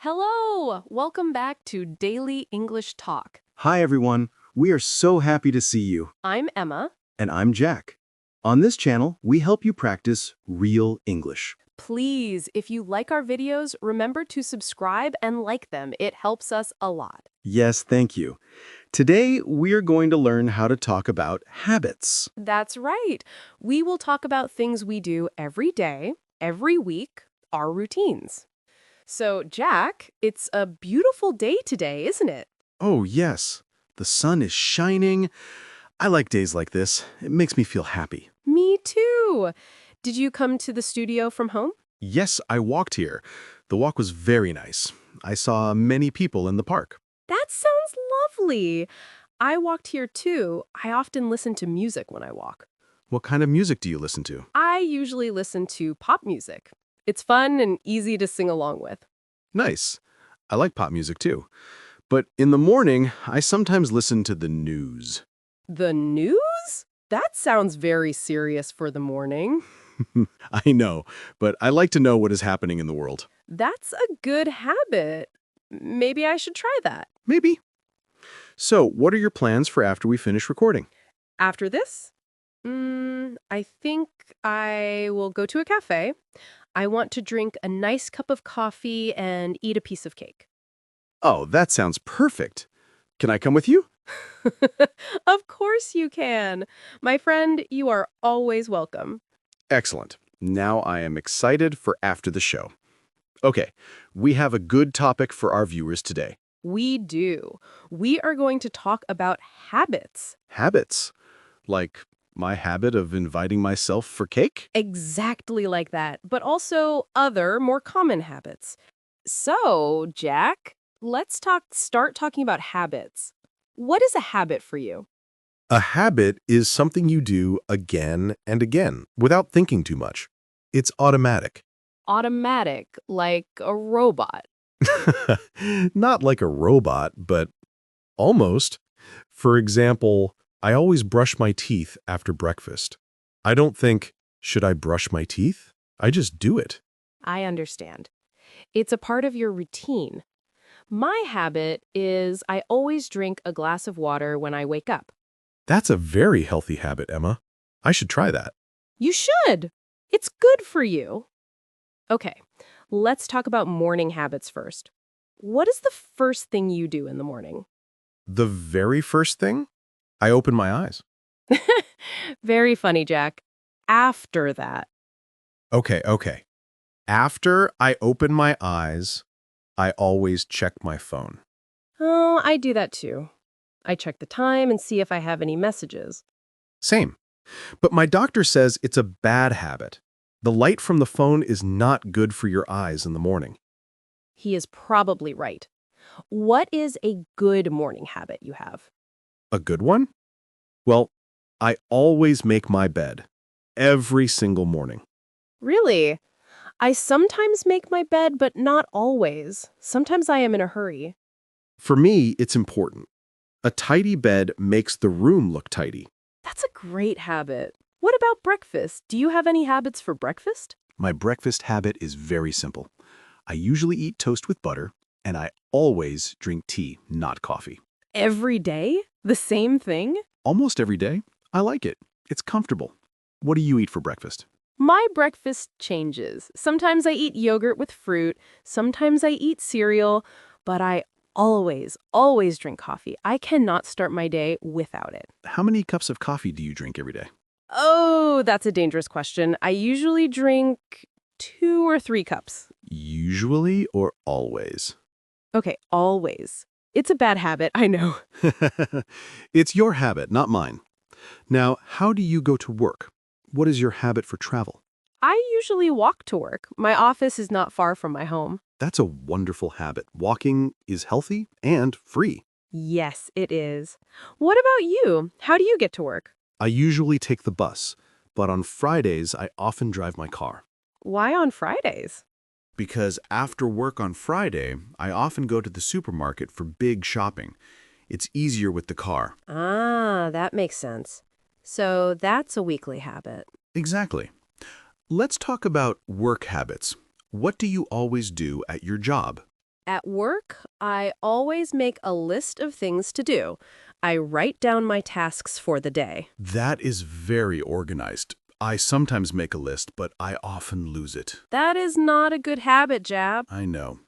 Hello! Welcome back to Daily English Talk. Hi, everyone. We are so happy to see you. I'm Emma. And I'm Jack. On this channel, we help you practice real English. Please, if you like our videos, remember to subscribe and like them. It helps us a lot. Yes, thank you. Today, we're going to learn how to talk about habits. That's right. We will talk about things we do every day, every week, our routines. So, Jack, it's a beautiful day today, isn't it? Oh, yes. The sun is shining. I like days like this. It makes me feel happy. Me too. Did you come to the studio from home? Yes, I walked here. The walk was very nice. I saw many people in the park. That sounds lovely. I walked here too. I often listen to music when I walk. What kind of music do you listen to? I usually listen to pop music. It's fun and easy to sing along with. Nice. I like pop music too. But in the morning, I sometimes listen to the news. The news? That sounds very serious for the morning. I know, but I like to know what is happening in the world. That's a good habit. Maybe I should try that. Maybe. So, what are your plans for after we finish recording? After this? I think I will go to a cafe. I want to drink a nice cup of coffee and eat a piece of cake. Oh, that sounds perfect. Can I come with you? Of course you can. My friend, you are always welcome. Excellent. Now I am excited for after the show. Okay, we have a good topic for our viewers today. We do. We are going to talk about habits. Habits. Like my habit of inviting myself for cake? Exactly like that, but also other, more common habits. So, Jack, let's start talking about habits. What is a habit for you? A habit is something you do again and again without thinking too much. It's automatic. Automatic, like a robot. Not like a robot, but almost. For example, I always brush my teeth after breakfast. I don't think, should I brush my teeth? I just do it. I understand. It's a part of your routine. My habit is I always drink a glass of water when I wake up. That's a very healthy habit, Emma. I should try that. You should. It's good for you. Okay, let's talk about morning habits first. What is the first thing you do in the morning? The very first thing? I open my eyes. Very funny, Jack. After that. Okay. After I open my eyes, I always check my phone. Oh, I do that too. I check the time and see if I have any messages. Same. But my doctor says it's a bad habit. The light from the phone is not good for your eyes in the morning. He is probably right. What is a good morning habit you have? A good one? Well, I always make my bed. Every single morning. Really? I sometimes make my bed, but not always. Sometimes I am in a hurry. For me, it's important. A tidy bed makes the room look tidy. That's a great habit. What about breakfast? Do you have any habits for breakfast? My breakfast habit is very simple. I usually eat toast with butter, and I always drink tea, not coffee. Every day? The same thing? Almost every day. I like it. It's comfortable. What do you eat for breakfast? My breakfast changes. Sometimes I eat yogurt with fruit, sometimes I eat cereal, but I always drink coffee. I cannot start my day without it. How many cups of coffee do you drink every day? Oh, that's a dangerous question. I usually drink 2 or 3 cups. Usually or always? Okay, always. It's a bad habit, I know. It's your habit, not mine. Now, how do you go to work? What is your habit for travel? I usually walk to work. My office is not far from my home. That's a wonderful habit. Walking is healthy and free. Yes, it is. What about you? How do you get to work? I usually take the bus, but on Fridays, I often drive my car. Why on Fridays? Because after work on Friday, I often go to the supermarket for big shopping. It's easier with the car. Ah, that makes sense. So that's a weekly habit. Exactly. Let's talk about work habits. What do you always do at your job? At work, I always make a list of things to do. I write down my tasks for the day. That is very organized. I sometimes make a list, but I often lose it. That is not a good habit, Jab. I know.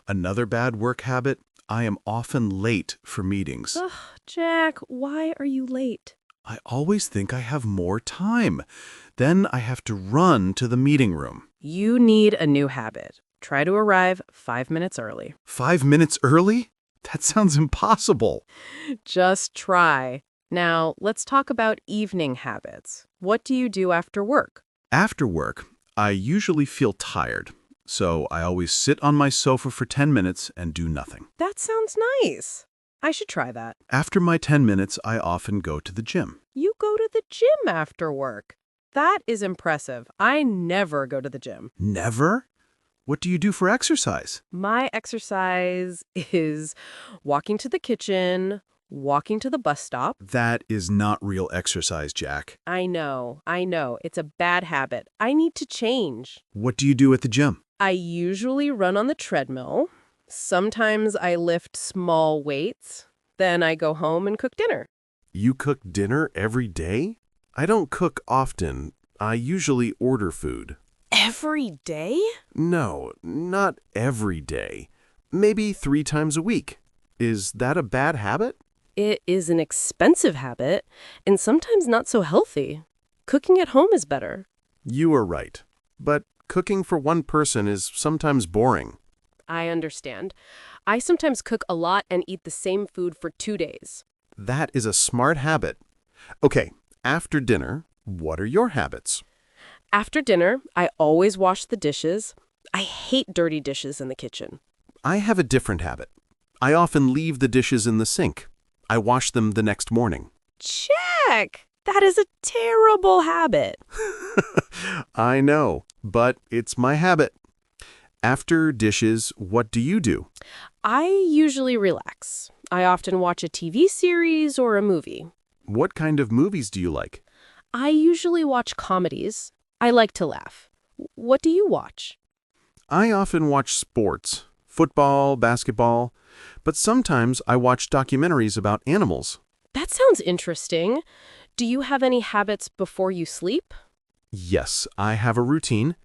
Another bad work habit, I am often late for meetings. Ugh, Jack, why are you late? I always think I have more time. Then I have to run to the meeting room. You need a new habit. Try to arrive 5 minutes early. 5 minutes early? That sounds impossible. Just try. Now, let's talk about evening habits. What do you do after work? After work, I usually feel tired, so I always sit on my sofa for 10 minutes and do nothing. That sounds nice. I should try that. After my 10 minutes, I often go to the gym. You go to the gym after work. That is impressive. I never go to the gym. Never? What do you do for exercise? My exercise is walking to the kitchen, walking to the bus stop. That is not real exercise, Jack. I know. It's a bad habit. I need to change. What do you do at the gym? I usually run on the treadmill. Sometimes I lift small weights. Then I go home and cook dinner. You cook dinner every day? I don't cook often. I usually order food. Every day? No, not every day. Maybe 3 times a week. Is that a bad habit? It is an expensive habit and sometimes not so healthy. Cooking at home is better. You are right. But cooking for one person is sometimes boring. I understand. I sometimes cook a lot and eat the same food for 2 days. That is a smart habit. Okay, after dinner, what are your habits? After dinner, I always wash the dishes. I hate dirty dishes in the kitchen. I have a different habit. I often leave the dishes in the sink. I wash them the next morning. Check! That is a terrible habit. I know, but it's my habit. After dishes, what do you do? I usually relax. I often watch a TV series or a movie. What kind of movies do you like? I usually watch comedies. I like to laugh. What do you watch? I often watch sports, football, basketball, but sometimes I watch documentaries about animals. That sounds interesting. Do you have any habits before you sleep? Yes, I have a routine.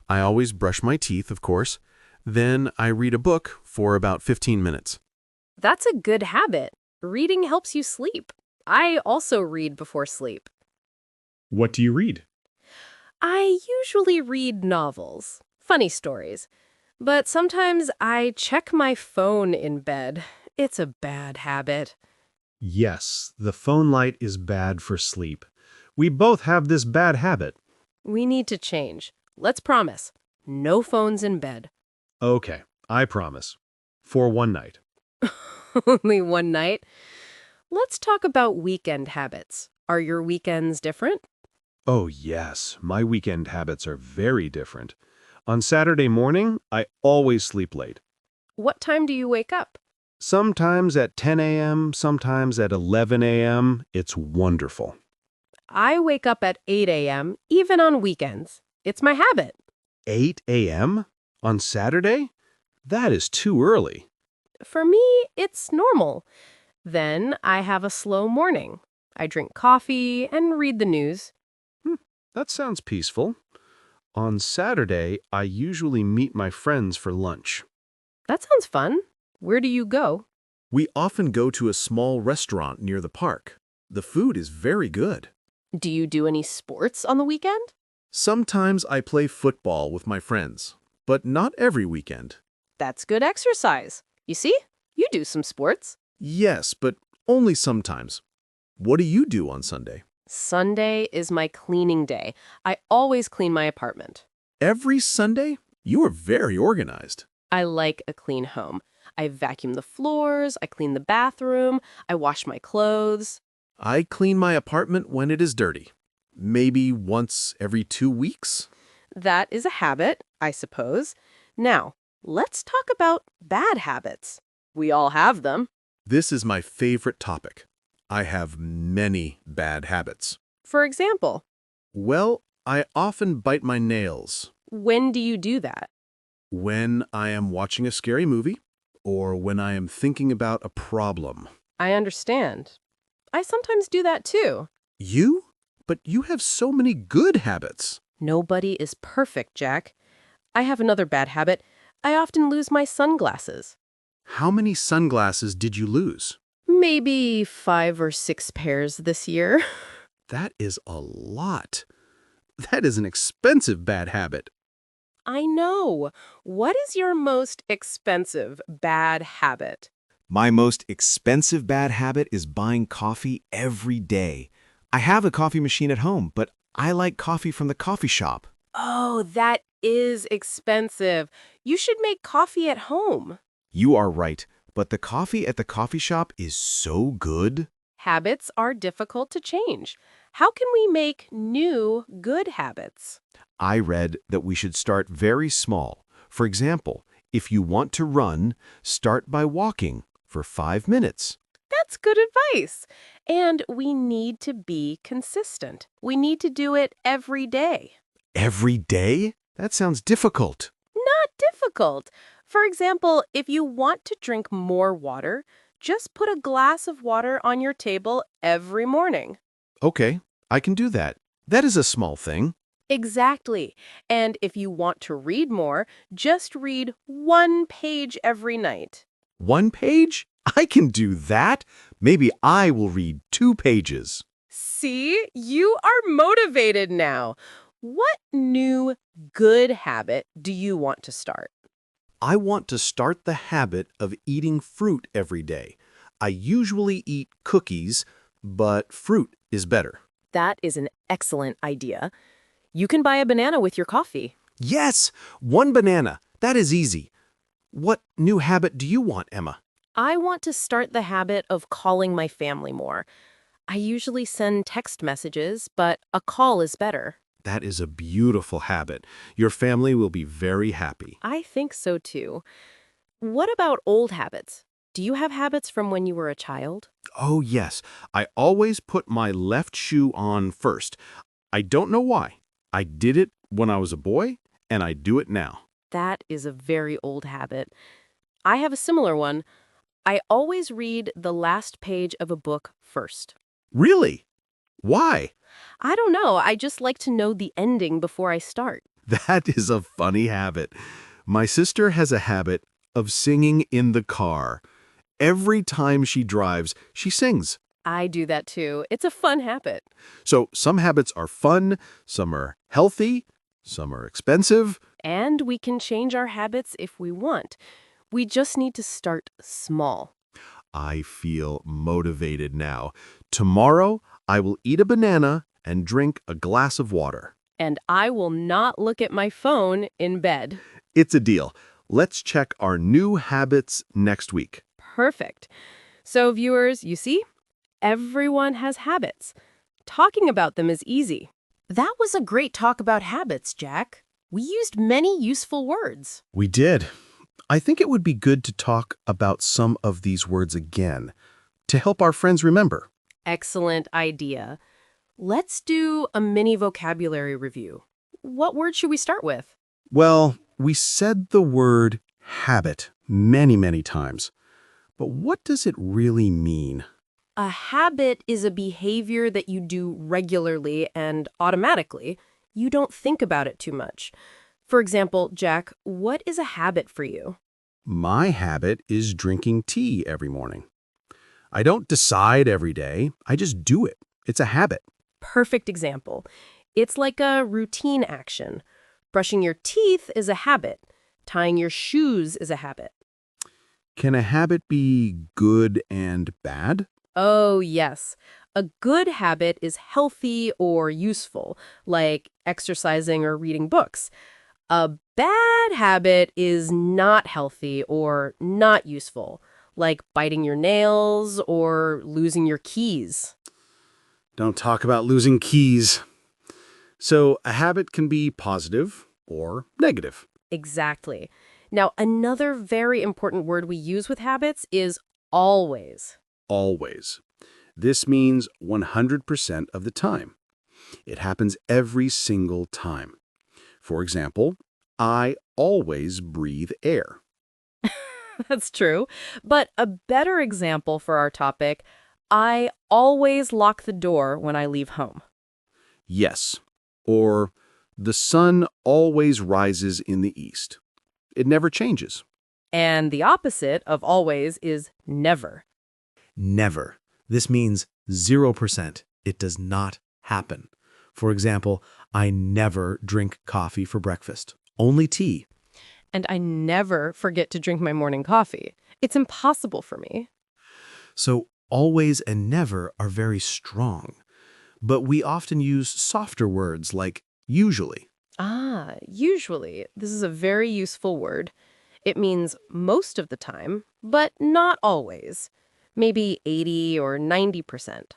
I always brush my teeth, of course. Then I read a book for about 15 minutes. That's a good habit. Reading helps you sleep. I also read before sleep. What do you read? I usually read novels, funny stories. But sometimes I check my phone in bed. It's a bad habit. Yes, the phone light is bad for sleep. We both have this bad habit. We need to change. Let's promise. No phones in bed. Okay, I promise. For one night. Only one night. Let's talk about weekend habits. Are your weekends different? Oh, yes. My weekend habits are very different. On Saturday morning, I always sleep late. What time do you wake up? Sometimes at 10 a.m., sometimes at 11 a.m. It's wonderful. I wake up at 8 a.m., even on weekends. It's my habit. 8 a.m. on Saturday? That is too early. For me, it's normal. Then I have a slow morning. I drink coffee and read the news. That sounds peaceful. On Saturday, I usually meet my friends for lunch. That sounds fun. Where do you go? We often go to a small restaurant near the park. The food is very good. Do you do any sports on the weekend? Sometimes I play football with my friends, but not every weekend. That's good exercise. You see, you do some sports. Yes, but only sometimes. What do you do on Sunday? Sunday is my cleaning day. I always clean my apartment. Every Sunday? You are very organized. I like a clean home. I vacuum the floors, I clean the bathroom, I wash my clothes. I clean my apartment when it is dirty. Maybe once every 2 weeks? That is a habit, I suppose. Now, let's talk about bad habits. We all have them. This is my favorite topic. I have many bad habits. For example, Well, I often bite my nails. when do you do that? When I am watching a scary movie, or when I am thinking about a problem. I understand. I sometimes do that too. You? But you have so many good habits. Nobody is perfect, Jack. I have another bad habit. I often lose my sunglasses. How many sunglasses did you lose? Maybe 5 or 6 pairs this year. That is a lot. That is an expensive bad habit. I know. What is your most expensive bad habit? My most expensive bad habit is buying coffee every day. I have a coffee machine at home, but I like coffee from the coffee shop. Oh, that is expensive. You should make coffee at home. You are right, but the coffee at the coffee shop is so good. Habits are difficult to change. How can we make new, good habits? I read that we should start very small. For example, if you want to run, start by walking for 5 minutes. That's good advice. And we need to be consistent. We need to do it every day. Every day? That sounds difficult. Not difficult. For example, if you want to drink more water, just put a glass of water on your table every morning. Okay, I can do that. That is a small thing. Exactly. And if you want to read more, just read 1 page every night. 1 page? I can do that. Maybe I will read 2 pages. See, you are motivated now. What new good habit do you want to start? I want to start the habit of eating fruit every day. I usually eat cookies, but fruit is better. That is an excellent idea. You can buy a banana with your coffee. Yes, 1 banana. That is easy. What new habit do you want, Emma? I want to start the habit of calling my family more. I usually send text messages, but a call is better. That is a beautiful habit. Your family will be very happy. I think so too. What about old habits? Do you have habits from when you were a child? Oh, yes. I always put my left shoe on first. I don't know why. I did it when I was a boy, and I do it now. That is a very old habit. I have a similar one. I always read the last page of a book first. Really? Why? I don't know. I just like to know the ending before I start. That is a funny habit. My sister has a habit of singing in the car. Every time she drives, she sings. I do that too. It's a fun habit. So some habits are fun, some are healthy, some are expensive. And we can change our habits if we want. We just need to start small. I feel motivated now. Tomorrow, I will eat a banana and drink a glass of water. And I will not look at my phone in bed. It's a deal. Let's check our new habits next week. Perfect. So, viewers, you see, everyone has habits. Talking about them is easy. That was a great talk about habits, Jack. We used many useful words. We did. I think it would be good to talk about some of these words again to help our friends remember. Excellent idea. Let's do a mini vocabulary review. What word should we start with? Well, we said the word habit many times. But what does it really mean? A habit is a behavior that you do regularly and automatically. You don't think about it too much. For example, Jack, what is a habit for you? My habit is drinking tea every morning. I don't decide every day. I just do it. It's a habit. Perfect example. It's like a routine action. Brushing your teeth is a habit. Tying your shoes is a habit. Can a habit be good and bad? Oh, yes. A good habit is healthy or useful, like exercising or reading books. A bad habit is not healthy or not useful, like biting your nails or losing your keys. Don't talk about losing keys. So a habit can be positive or negative. Exactly. Now, another very important word we use with habits is always. Always. This means 100% of the time. It happens every single time. For example, I always breathe air. That's true. But a better example for our topic, I always lock the door when I leave home. Yes. Or, the sun always rises in the east. It never changes. And the opposite of always is never. Never. This means 0%. It does not happen. For example, I never drink coffee for breakfast. Only tea. And I never forget to drink my morning coffee. It's impossible for me. So always and never are very strong. But we often use softer words like usually. Ah, usually. This is a very useful word. It means most of the time, but not always. Maybe 80 or 90%.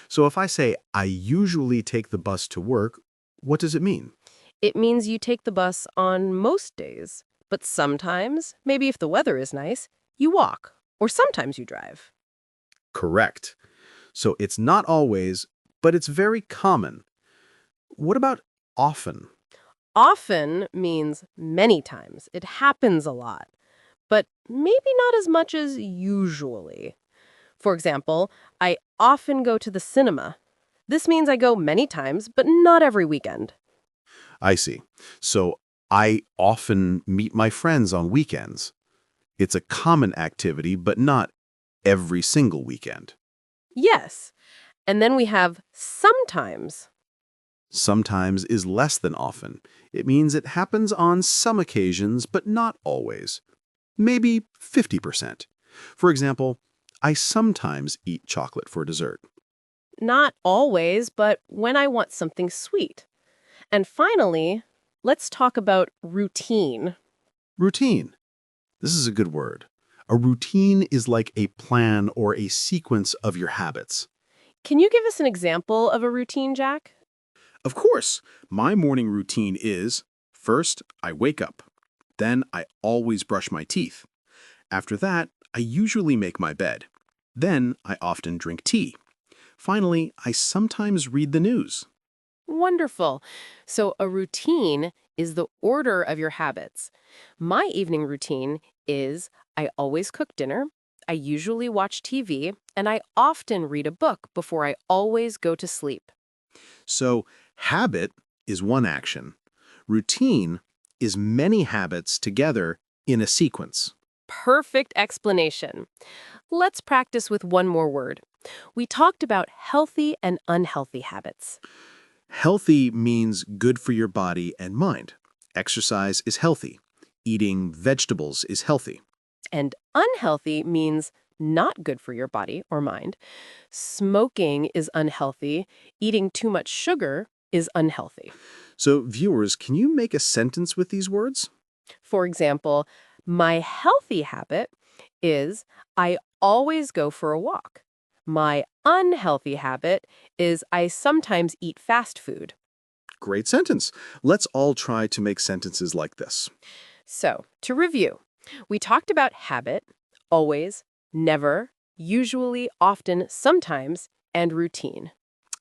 So if I say, I usually take the bus to work, what does it mean? It means you take the bus on most days. But sometimes, maybe if the weather is nice, you walk. Or sometimes you drive. Correct. So it's not always, but it's very common. What about often? Often means many times. It happens a lot. But maybe not as much as usually. For example, I often go to the cinema. This means I go many times, but not every weekend. I see. So I often meet my friends on weekends. It's a common activity, but not every single weekend. Yes. And then we have sometimes. Sometimes is less than often. It means it happens on some occasions, but not always. Maybe 50%. For example, I sometimes eat chocolate for dessert. Not always, but when I want something sweet. And finally, let's talk about routine. Routine. This is a good word. A routine is like a plan or a sequence of your habits. Can you give us an example of a routine, Jack? Of course, my morning routine is, first, I wake up. Then I always brush my teeth. After that, I usually make my bed. Then I often drink tea. Finally, I sometimes read the news. Wonderful. So a routine is the order of your habits. My evening routine is I always cook dinner, I usually watch TV, and I often read a book before I always go to sleep. So, habit is one action. Routine is many habits together in a sequence. Perfect explanation. Let's practice with one more word. We talked about healthy and unhealthy habits. Healthy means good for your body and mind. Exercise is healthy. Eating vegetables is healthy. And unhealthy means not good for your body or mind. Smoking is unhealthy. Eating too much sugar is unhealthy. So, viewers, can you make a sentence with these words? For example, my healthy habit is I always go for a walk. My unhealthy habit is I sometimes eat fast food. Great sentence. Let's all try to make sentences like this. So, to review, we talked about habit, always, never, usually, often, sometimes, and routine.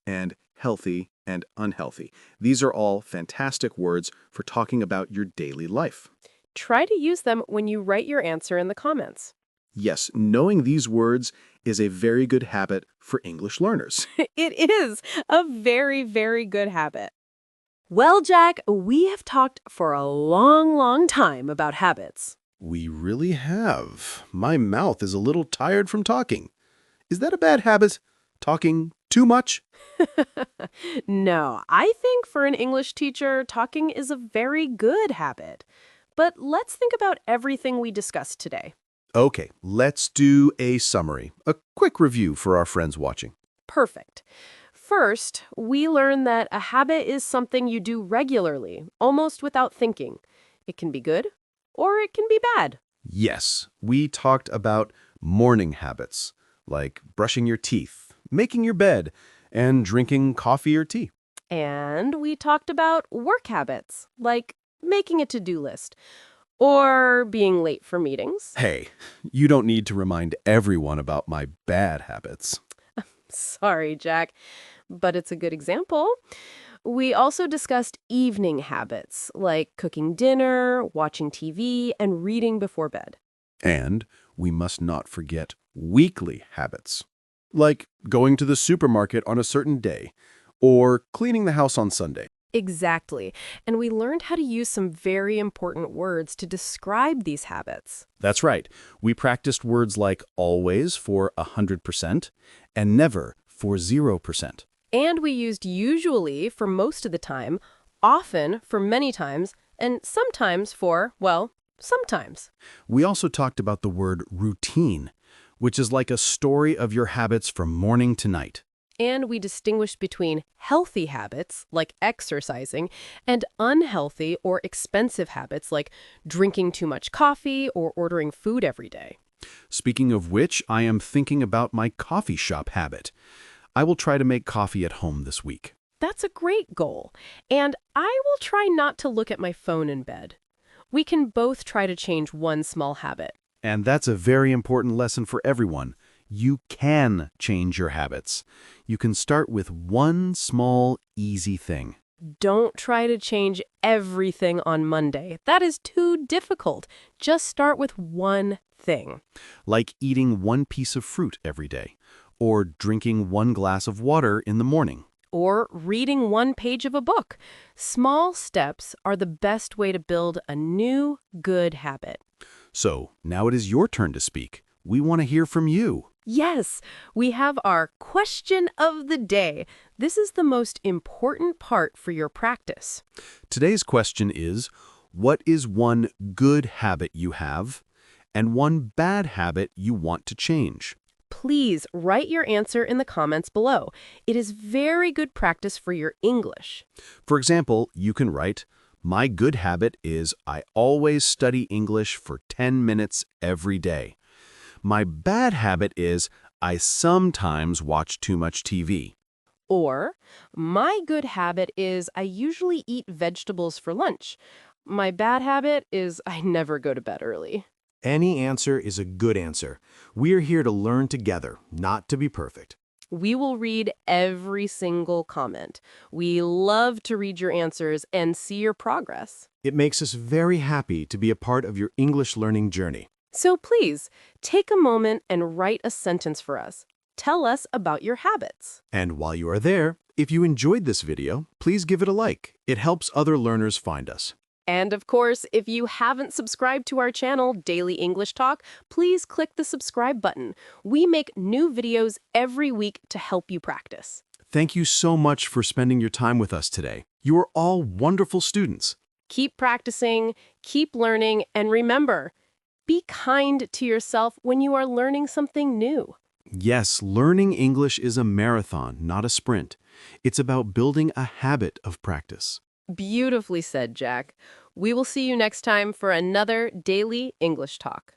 And healthy and unhealthy. These are all fantastic words for talking about your daily life. Try to use them when you write your answer in the comments. Yes, knowing these words is a very good habit for English learners. It is a very, very good habit. Well, Jack, we have talked for a long, long time about habits. We really have. My mouth is a little tired from talking. Is that a bad habit? Talking too much? No, I think for an English teacher, talking is a very good habit. But let's think about everything we discussed today. Okay, let's do a summary, a quick review for our friends watching. Perfect. First, we learned that a habit is something you do regularly, almost without thinking. It can be good, or it can be bad. Yes, we talked about morning habits, like brushing your teeth, making your bed, and drinking coffee or tea. And we talked about work habits, like making a to-do list, or being late for meetings. Hey, you don't need to remind everyone about my bad habits. Sorry, Jack, but it's a good example. We also discussed evening habits, like cooking dinner, watching TV, and reading before bed. And we must not forget weekly habits, like going to the supermarket on a certain day or cleaning the house on Sunday. Exactly. And we learned how to use some very important words to describe these habits. That's right. We practiced words like always for 100% and never for 0%. And we used usually for most of the time, often for many times, and sometimes for, well, sometimes. We also talked about the word routine, which is like a story of your habits from morning to night. And we distinguished between healthy habits, like exercising, and unhealthy or expensive habits, like drinking too much coffee or ordering food every day. Speaking of which, I am thinking about my coffee shop habit. I will try to make coffee at home this week. That's a great goal. And I will try not to look at my phone in bed. We can both try to change one small habit. And that's a very important lesson for everyone. You can change your habits. You can start with one small, easy thing. Don't try to change everything on Monday. That is too difficult. Just start with one thing. Like eating one piece of fruit every day, or drinking one glass of water in the morning. Or reading one page of a book. Small steps are the best way to build a new, good habit. So, now it is your turn to speak. We want to hear from you. Yes, we have our question of the day. This is the most important part for your practice. Today's question is, what is one good habit you have and one bad habit you want to change? Please write your answer in the comments below. It is very good practice for your English. For example, you can write, my good habit is I always study English for 10 minutes every day. My bad habit is I sometimes watch too much TV. Or, my good habit is I usually eat vegetables for lunch. My bad habit is I never go to bed early. Any answer is a good answer. We're here to learn together, not to be perfect. We will read every single comment. We love to read your answers and see your progress. It makes us very happy to be a part of your English learning journey. So please, take a moment and write a sentence for us. Tell us about your habits. And while you are there, if you enjoyed this video, please give it a like. It helps other learners find us. And of course, if you haven't subscribed to our channel, Daily English Talk, please click the subscribe button. We make new videos every week to help you practice. Thank you so much for spending your time with us today. You are all wonderful students. Keep practicing, keep learning, and remember, be kind to yourself when you are learning something new. Yes, learning English is a marathon, not a sprint. It's about building a habit of practice. Beautifully said, Jack. We will see you next time for another Daily English Talk.